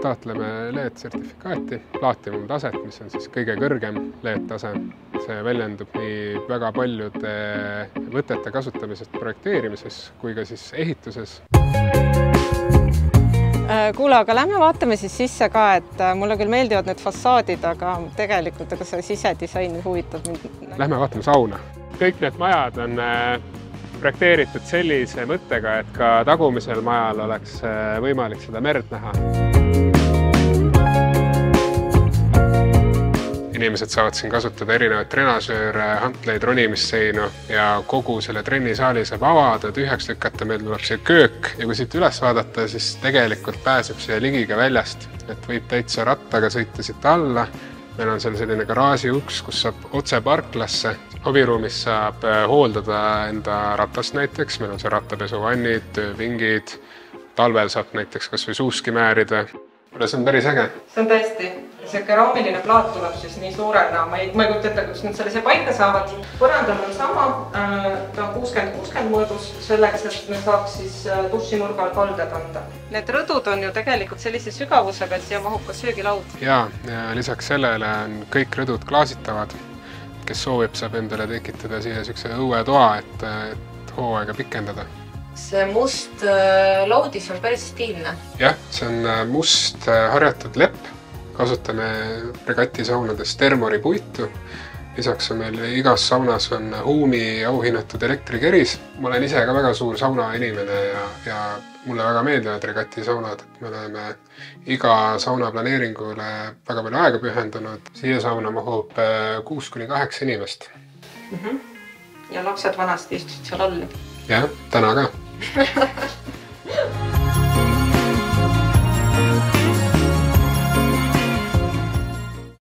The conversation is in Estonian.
taotleme LED-sertifikaati, Platinum taset, mis on siis kõige kõrgem LED-tase. See väljendub nii väga paljude võtete kasutamisest projekteerimises kui ka siis ehituses. Kuule, aga lähme vaatame siis sisse ka, et mulle küll meeldivad need fassaadid, aga tegelikult see sisedisain huvitab mind. Lähme vaatame sauna. Kõik need majad on projekteeritud sellise mõttega, et ka tagumisel majal oleks võimalik seda merd näha. Inimesed saavad siin kasutada erinevaid trenažööre, hantleid, ronimisseinu ja kogu selle trennisaali saab avada, tühjaks lükata, meil tuleb siia köök ja kui siit üles vaadata, siis tegelikult pääseb siia ligi ka väljast, et võib täitsa rattaga sõita siit alla. Meil on seal selline garaaži uks, kus saab otse parklasse. Hobiruumis saab hooldada enda ratast näiteks, meil on see rattapesuvannid, tööpingid, talvel saab näiteks kas või suuski määrida. See on päris äge. See on tõesti. See keraamiline plaat tuleb siis nii suurena, ma ei kujuta ette, kuidas nad sellise paika saavad. Põrandal on sama, ta on 60-60 mõõdus, selleks, et me saaks siis dušinurgal kalded anda. Need rõdud on ju tegelikult sellise sügavusega, et siia mahub ka söögilaud. Ja lisaks sellele on kõik rõdud klaasitavad. Kes soovib, saab endale tekitada siia sükse õuetoa, et hooaega pikendada. See must laudis on päris stiilne. Jah, see on must harjatud lepp. Kasutame regatisaunades termori puitu. Lisaks on meil igas saunas on Huumi auhinnatud elektrikeris. Ma olen ise ka väga suur sauna inimene ja mulle väga meeldivad regatisaunad. Me oleme iga sauna planeeringule väga palju aega pühendunud. Siia sauna mahub 6-8 inimest. Ja lapsed vanasti istusid seal all. Jah, täna ka.